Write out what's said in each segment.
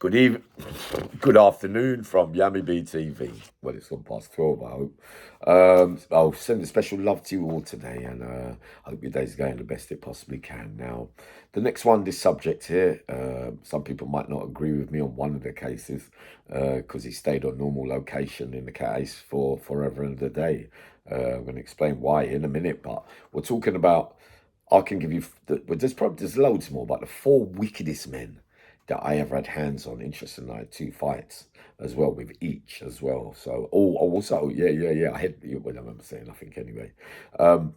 Good evening, good afternoon from yammybtv. Well, it's gone past 12, I hope. I'll send a special love to you all today, and I hope your day's going the best it possibly can. Now, the next one, this subject here, some people might not agree with me on one of the cases because he stayed on normal location in the case for forever and a day. I'm going to explain why in a minute, but we're talking about, I can give you, there's loads more, but the four wickedest men that I ever had hands on. Interesting, I had two fights as well with each as well. So, also, yeah. I had, well, I remember saying, I think anyway. Um,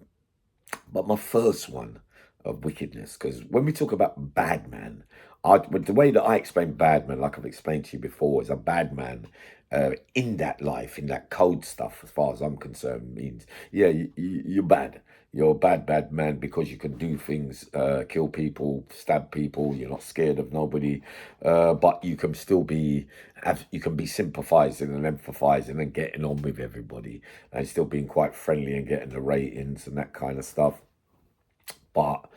but my first one of wickedness, because when we talk about bad man, with the way that I explain bad man, like I've explained to you before, is a bad man in that life, in that code stuff, as far as I'm concerned, means, yeah, you're bad. You're a bad man because you can do things, kill people, stab people. You're not scared of nobody, but you can still be, you can be sympathising and emphathising and getting on with everybody, and still being quite friendly and getting the ratings and that kind of stuff. But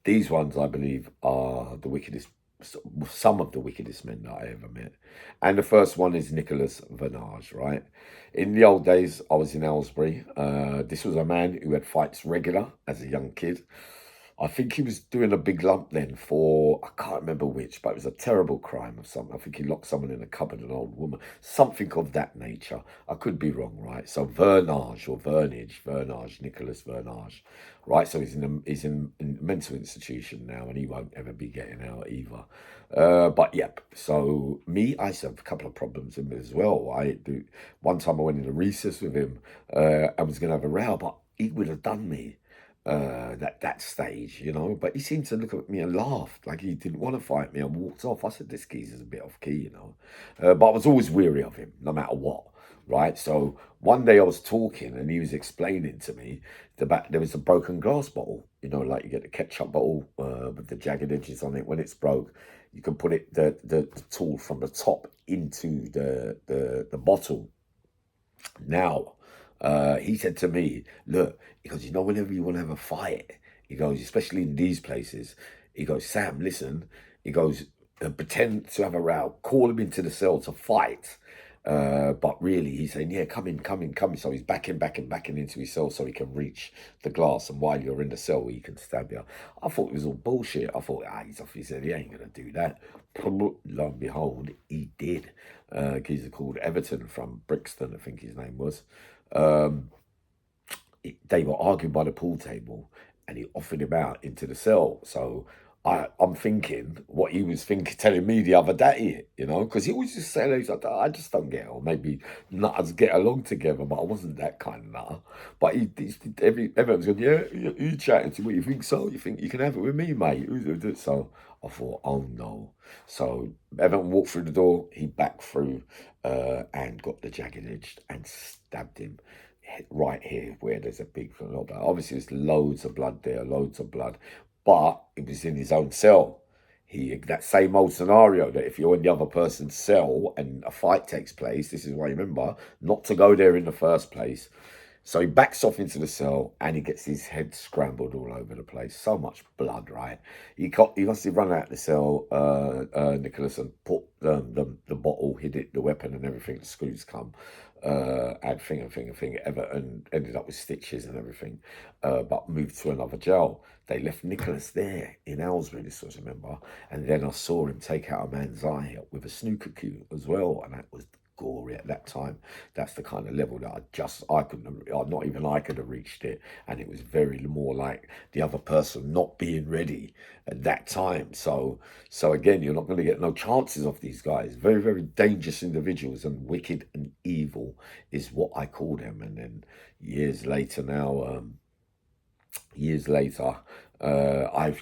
these ones, I believe, are the wickedest, some of the wickedest men that I ever met. And the first one is Nicholas Vernage, right? In the old days, I was in Aylesbury. This was a man who had fights regular as a young kid. I think he was doing a big lump then for, I can't remember which, but it was a terrible crime of something. I think he locked someone in a cupboard, an old woman, something of that nature. I could be wrong, right? So Vernage or Vernage, Nicholas Vernage, right? So he's in a mental institution now, and he won't ever be getting out either. But yep. So me, I used to have a couple of problems with him as well. One time I went in a recess with him. I was going to have a row, but he would have done me that stage, you know. But he seemed to look at me and laugh like he didn't want to fight me and walked off. I said, this geezer's a bit off key, you know. But I was always weary of him, no matter what. Right. So one day I was talking and he was explaining to me there was a broken glass bottle, you know, like you get the ketchup bottle with the jagged edges on it. When it's broke, you can put it the tool from the top into the bottle. Now, he said to me, look, he goes, you know, whenever you want to have a fight, he goes, especially in these places, he goes, Sam, listen, he goes, pretend to have a row, call him into the cell to fight. But really, he's saying, yeah, come in. So he's backing into his cell so he can reach the glass. And while you're in the cell, he can stab you. I thought it was all bullshit. I thought, he's off. He said, he ain't going to do that. Lo and behold, he did. Geezer called Everton from Brixton, I think his name was. Um, they were arguing by the pool table and he offered him out into the cell. So I'm thinking what he was telling me the other day, you know, because he always just said, he's like, I just don't get it. Or maybe nutters get along together, but I wasn't that kind of nutter. But everyone's going, yeah, you chatting to me. You think so? You think you can have it with me, mate? So I thought, oh no. So Everton walked through the door, he backed through and got the jagged edge and stabbed him right here where there's a big lot. Obviously, there's loads of blood there, loads of blood, but it was in his own cell. That same old scenario that if you're in the other person's cell and a fight takes place, this is why you remember not to go there in the first place. So he backs off into the cell and he gets his head scrambled all over the place. So much blood, right? He must have run out of the cell, Nicholas, and put the bottle, hid it, the weapon and everything. The screws come, and thing. Everton ended up with stitches and everything, but moved to another jail. They left Nicholas there in Aylesbury, this was, remember? And then I saw him take out a man's eye with a snooker cue as well, and that was gory at that time. That's the kind of level that I couldn't, not even I could have reached it. And it was very more like the other person not being ready at that time. So again, you're not going to get no chances of these guys. Very, very dangerous individuals, and wicked and evil is what I call them. And then years later now,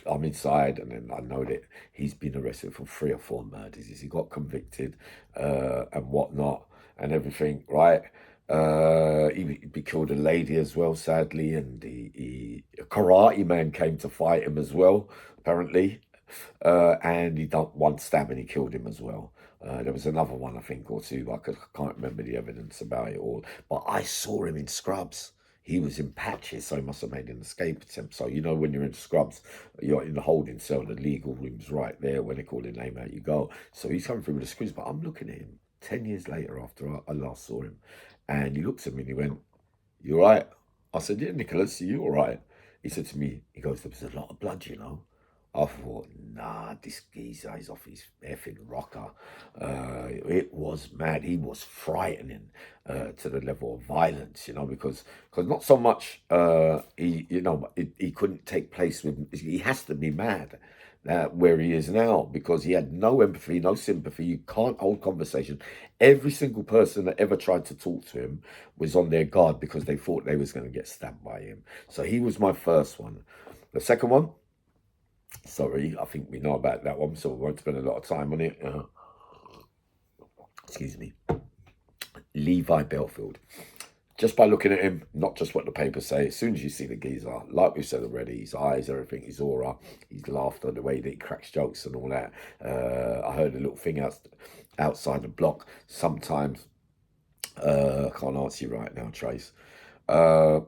I'm inside, and then I know that he's been arrested for 3 or 4 murders. He got convicted and whatnot and everything, right? He killed a lady as well, sadly, and a karate man came to fight him as well, apparently, and he done one stab and he killed him as well. There was another one, I think, or two. I can't remember the evidence about it all, but I saw him in scrubs. he was in patches, so he must have made an escape attempt. So, you know, when you're in scrubs, you're in the holding cell, the legal room's right there. When they call your name out, you go. So he's coming through with the screws, but I'm looking at him 10 years later after I last saw him. And he looks at me and he went, "You all right?" I said, "Yeah, Nicholas, are you all right?" He said to me, he goes, "There was a lot of blood, you know." I thought, nah, this geezer is off his effing rocker. It was mad. He was frightening to the level of violence, you know, because not so much he, you know, he couldn't take place with. He has to be mad. Where he is now, because he had no empathy, no sympathy. You can't hold conversation. Every single person that ever tried to talk to him was on their guard because they thought they was going to get stabbed by him. So he was my first one. The second one, sorry, I think we know about that one, so we won't spend a lot of time on it. Excuse me. Levi Battlefield. Just by looking at him, not just what the papers say, as soon as you see the geezer, like we said already, his eyes, everything, his aura, his laughter, the way that he cracks jokes and all that. I heard a little thing outside the block. Sometimes, I can't answer you right now, Trace. Yeah.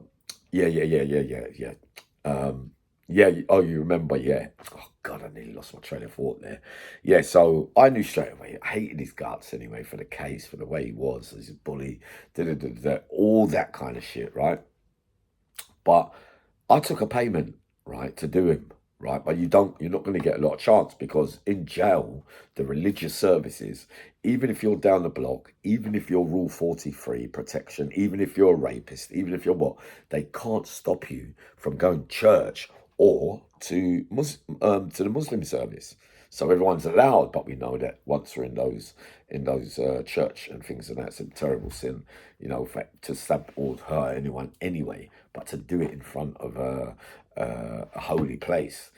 Yeah. Oh, you remember? Yeah. Oh God, I nearly lost my train of thought there. Yeah. So I knew straight away. I hated his guts anyway for the case, for the way he was as a bully, all that kind of shit, right? But I took a payment, right, to do him, right? But you're not going to get a lot of chance because in jail, the religious services, even if you're down the block, even if you're Rule 43 protection, even if you're a rapist, even if you're what, they can't stop you from going to church or to the Muslim service. So everyone's allowed, but we know that once we're in those church and things, and that's a terrible sin, you know, to stab or hurt anyone anyway. But to do it in front of a holy place,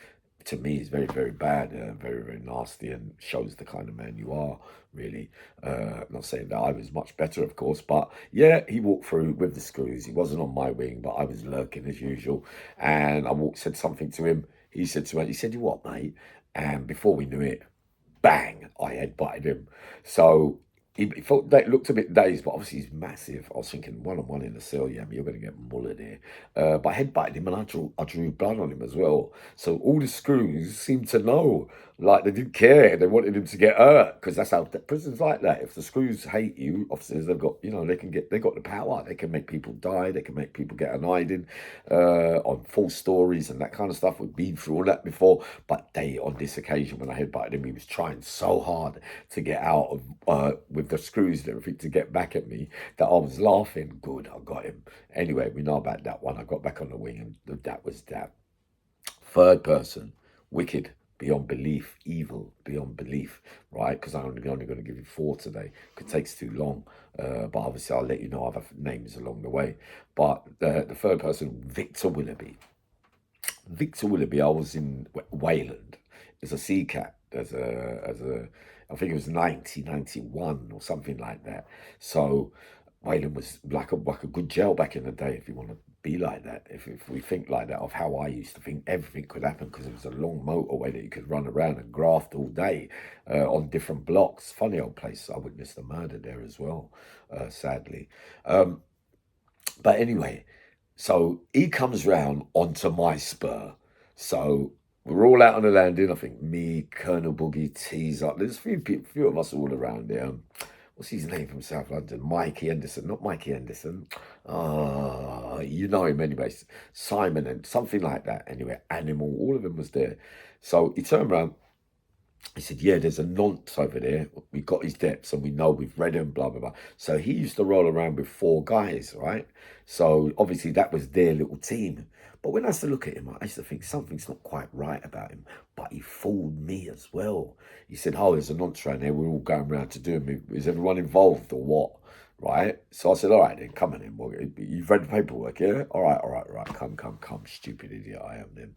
to me, is very, very bad, very, very nasty, and shows the kind of man you are, really. Not saying that I was much better, of course, but yeah, he walked through with the screws. He wasn't on my wing, but I was lurking as usual. And said something to him. He said to me, he said, "You what, mate?" And before we knew it, bang, I headbutted him. So he felt that looked a bit dazed, but obviously he's massive. I was thinking one-on-one in the cell, Yammy, you're going to get mullered here. But I headbutted him and I drew blood on him as well. So all the screws seemed to know, like they didn't care. They wanted him to get hurt because that's how prisons like that. If the screws hate you, officers, they've got, you know, they got the power. They can make people die. They can make people get an hiding on false stories and that kind of stuff. We've been through all that before. But on this occasion, when I headbutted him, he was trying so hard to get out of with the screws and everything to get back at me that I was laughing. Good, I got him. Anyway, we know about that one. I got back on the wing and that was that. Third person, wicked beyond belief, evil beyond belief, right? Because I'm only going to give you 4 today. It takes too long. But obviously I'll let you know other names along the way. But the third person, Victor Willoughby. Victor Willoughby, I was in Wayland as a sea cat, I think it was 1991 or something like that. So Wayland was like a good jail back in the day, if you want to be like that. If we think like that, of how I used to think everything could happen, because it was a long motorway that you could run around and graft all day on different blocks. Funny old place. I witnessed a murder there as well, sadly. But anyway, so he comes round onto my spur. So we're all out on the landing. I think me, Colonel Boogie, Teaser. There's a few of us all around there. What's his name from South London? Mikey Henderson. Not Mikey Henderson. You know him anyway. Simon and something like that. Anyway, Animal. All of them was there. So he turned around. He said, "Yeah, there's a nonce over there. We got his depths and we know we've read him, blah, blah, blah." So he used to roll around with 4 guys, right? So obviously that was their little team. But when I used to look at him, I used to think something's not quite right about him. But he fooled me as well. He said, "Oh, there's a nonce around there. We're all going around to do him. Is everyone involved or what?" Right? So I said, "All right, then, come on in. Well, you've read the paperwork, yeah? All right. Come, stupid idiot I am then.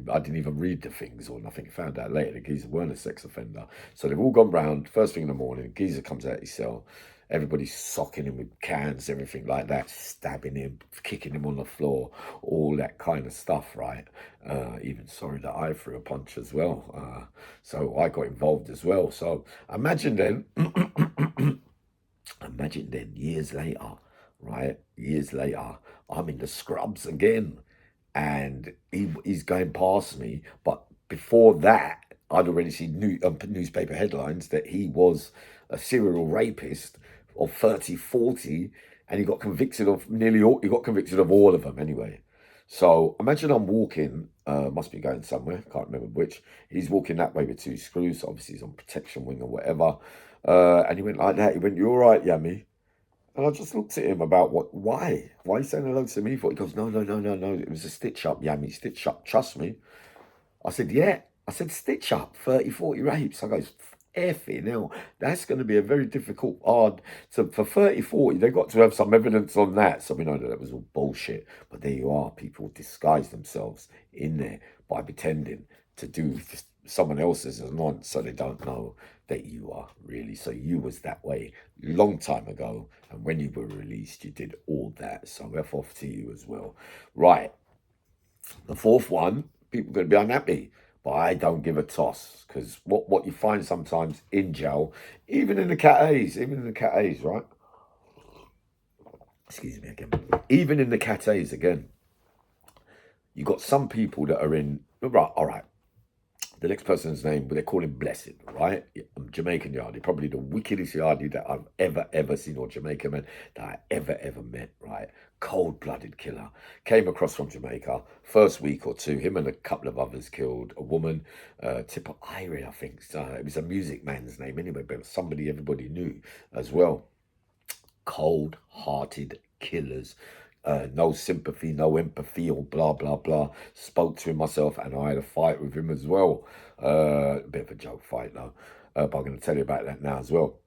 I didn't even read the things or nothing. Found out later the geezer weren't a sex offender. So they've all gone round. First thing in the morning, geezer comes out his cell. Everybody's socking him with cans, everything like that, stabbing him, kicking him on the floor, all that kind of stuff, right? Even sorry that I threw a punch as well. So I got involved as well. So imagine then, years later, right? Years later, I'm in the scrubs again, and he's going past me. But before that, I'd already seen newspaper headlines that he was a serial rapist of 30, 40, and he got convicted of he got convicted of all of them anyway. So imagine I'm walking, must be going somewhere, can't remember which. He's walking that way with two screws, obviously he's on protection wing or whatever. And he went like that. He went, "You all right, Yammy?" And I just looked at him about why? Why are you saying hello to me for? He goes, "No, no, no, no, no. It was a stitch up, Yammy, stitch up. Trust me." I said, "Yeah." I said, "Stitch up, 30, 40 rapes." I goes, "Effing hell, that's going to be a very difficult, hard." So for 30, 40, they've got to have some evidence on that. So we know that that was all bullshit. But there you are. People disguise themselves in there by pretending to do someone else's as non, so they don't know that you are really. So you was that way long time ago. And when you were released, you did all that. So F off to you as well. Right. The fourth one, people are going to be unhappy, but I don't give a toss, because what you find sometimes in jail, even in the CatAs, right? Excuse me again. Even in the CatAs again, you got some people that are in, right, all right. The next person's name, they call him Blessed, right? Jamaican yardie, probably the wickedest yardie that I've ever seen, or Jamaican man that I ever met, right? Cold-blooded killer. Came across from Jamaica. First week or two, him and a couple of others killed a woman, Tipper Irie, I think. It was a music man's name anyway, but somebody everybody knew as well. Cold-hearted killers. No sympathy, no empathy, or blah, blah, blah. Spoke to him myself, and I had a fight with him as well. A bit of a joke fight, though. But I'm going to tell you about that now as well.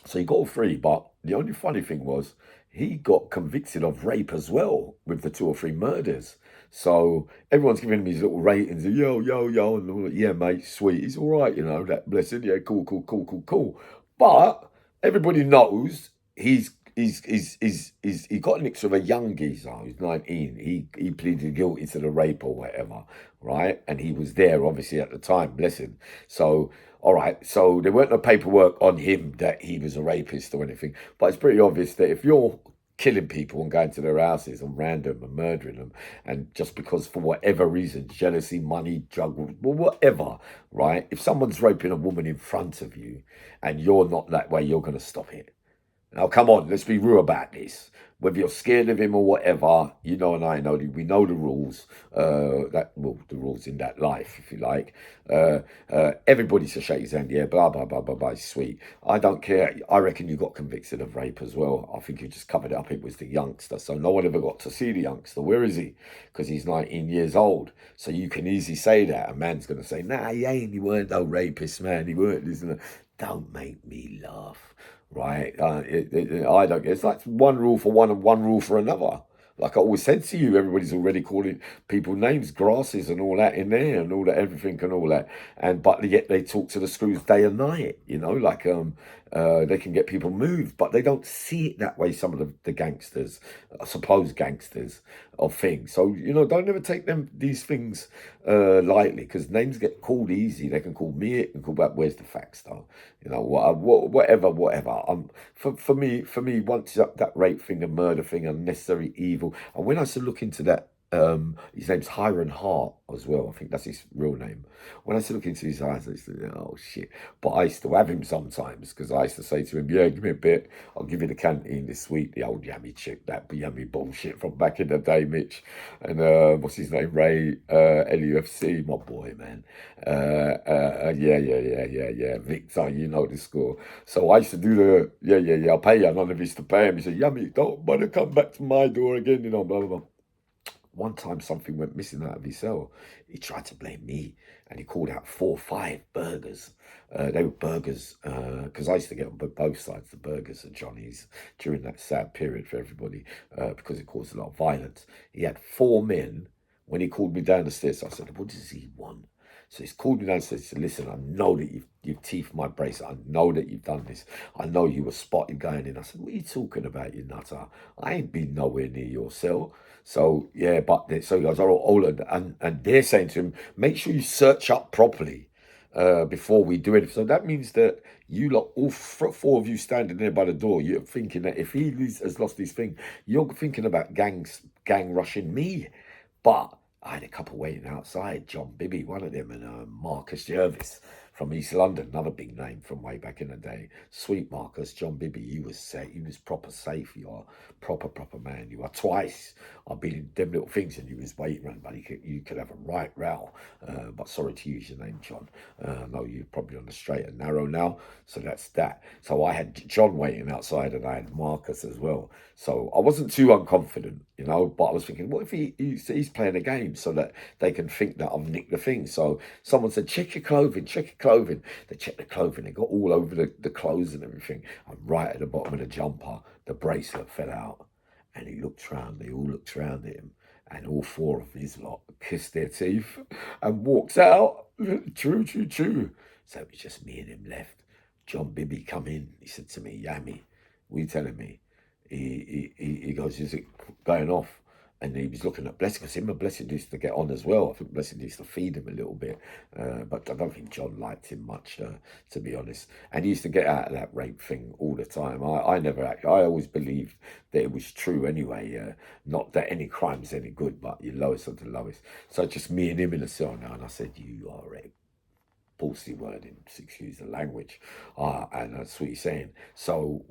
So he got all three, but the only funny thing was he got convicted of rape as well with the 2 or 3 murders. So everyone's giving him his little ratings, yo, yo, yo, and all that. Yeah, mate, sweet. He's all right, you know, that blessing. Yeah, cool, cool, cool, cool, cool. But everybody knows he got nicked with a young geezer who's 19. He pleaded guilty to the rape or whatever, right? And he was there obviously at the time, bless him. So all right, so there weren't no paperwork on him that he was a rapist or anything, but it's pretty obvious that if you're killing people and going to their houses and random and murdering them, and just because for whatever reason, jealousy, money, drug, well, whatever, right? If someone's raping a woman in front of you and you're not that way, you're going to stop it. Now, come on, let's be real about this. Whether you're scared of him or whatever, you know, and I know, we know the rules. The rules in that life, if you like. Everybody should shake his hand. Yeah, blah blah blah blah blah. Sweet. I don't care. I reckon you got convicted of rape as well. I think you just covered it up. It was the youngster, so no one ever got to see the youngster. Where is he? Because he's 19 years old. So you can easily say that. A man's gonna say, "Nah, he ain't. He weren't no rapist, man. He weren't." Listen, don't make me laugh. Right? I don't get. It's like one rule for one and one rule for another. Like I always said to you, everybody's already calling people names, grasses and all that in there, and all that, everything and all that. And but yet they talk to the screws day and night. You know, like they can get people moved, but they don't see it that way. Some of the gangsters, supposed gangsters of things. So you know, don't ever take these things lightly, because names get called easy. They can call me it and call back. Where's the facts, though? You know, whatever. For me, once that rape thing and murder thing, unnecessary evil. And when I used to look into that, his name's Hiram Hart as well. I think that's his real name. When I used to look into his eyes, I used to think, oh shit. But I used to have him sometimes, because I used to say to him, yeah, give me a bit. I'll give you the canteen this week. The old Yammy chick, that Yammy bullshit from back in the day, Mitch. And what's his name? Ray, LUFC, my boy, man. Yeah. Victor, you know the score. So I used to do the, yeah, I'll pay you. None of us to pay him. He said, Yammy, don't bother come back to my door again, you know, blah, blah, blah. One time something went missing out of his cell. He tried to blame me, and he called out 4 or 5 burgers. They were burgers, because I used to get on both sides, the burgers and Johnny's, during that sad period for everybody, because it caused a lot of violence. He had 4 men. When he called me down the stairs, I said, what does he want? So he's called me downstairs and said, listen, I know that you've teethed my brace. I know that you've done this. I know you were spotted going in. I said, what are you talking about, you nutter? I ain't been nowhere near your cell. So, yeah, so he goes, all right, and they're saying to him, make sure you search up properly. before we do it. So that means that you lot, all four of you standing there by the door, you're thinking that if has lost his thing, you're thinking about gang rushing me. But I had a couple waiting outside, John Bibby, one of them, and Marcus Jervis from East London, another big name from way back in the day. Sweet Marcus, John Bibby, he was safe. He was proper safe. You are proper man. You are twice. I've been in them little things, and you was waiting around, but you could have a right row. But sorry to use your name, John. No, you're probably on the straight and narrow now. So that's that. So I had John waiting outside, and I had Marcus as well. So I wasn't too unconfident, you know, but I was thinking, what if he's playing a game so that they can think that I've nicked the thing? So someone said, check your clothing, check your clothing. They checked the clothing, they got all over the clothes and everything. And right at the bottom of the jumper, the bracelet fell out. And he looked round, they all looked round at him. And all four of his lot kissed their teeth and walked out. True. So it was just me and him left. John Bibby come in. He said to me, Yammy, what are you telling me? He goes, is it going off? And he was looking at Blessing, because him and Blessing used to get on as well. I think Blessing used to feed him a little bit. But I don't think John liked him much, to be honest. And he used to get out of that rape thing all the time. I never actually, I always believed that it was true anyway. Not that any crime's any good, but your lowest of the lowest. So just me and him in a cell now. And I said, you are a ballsy word, excuse the language, and that's what he's saying. So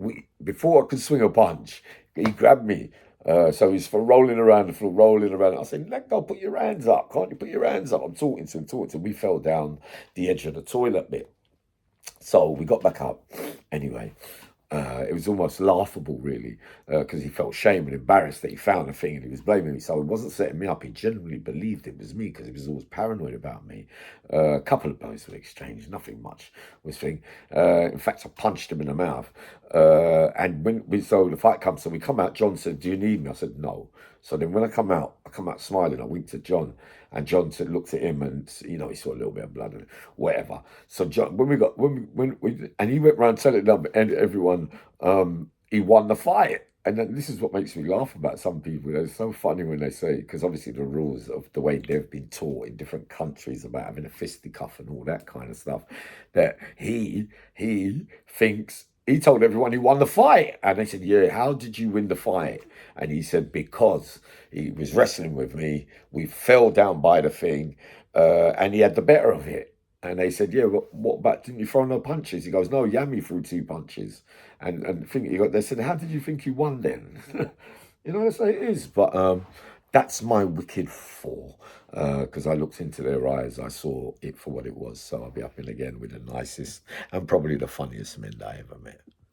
before I could swing a punch, he grabbed me. So he's for rolling around the floor, rolling around. I said, let go, put your hands up. Can't you put your hands up? I'm talking to him. We fell down the edge of the toilet bit. So we got back up. Anyway, it was almost laughable, really, because he felt shame and embarrassed that he found a thing and he was blaming me. So it wasn't setting me up. He genuinely believed it was me because he was always paranoid about me. A couple of blows were exchanged, nothing much was thing. In fact, I punched him in the mouth. And so the fight comes, so we come out. John said, do you need me? I said, no. So then when I come out smiling. I winked at John. And John said, looked at him, and you know, he saw a little bit of blood and whatever. So John, and he went around telling them and everyone, he won the fight. And then this is what makes me laugh about some people. It's so funny when they say, because obviously the rules of the way they've been taught in different countries about having a fisticuff and all that kind of stuff, that he thinks. He told everyone he won the fight. And they said, yeah, how did you win the fight? And he said, because he was wrestling with me. We fell down by the thing, and he had the better of it. And they said, yeah, but what about, didn't you throw no punches? He goes, no, Yammy threw 2 punches. And they said, how did you think you won then? You know, that's how it is. But that's my wicked 4. Because I looked into their eyes, I saw it for what it was. So I'll be up in again with the nicest and probably the funniest men that I ever met.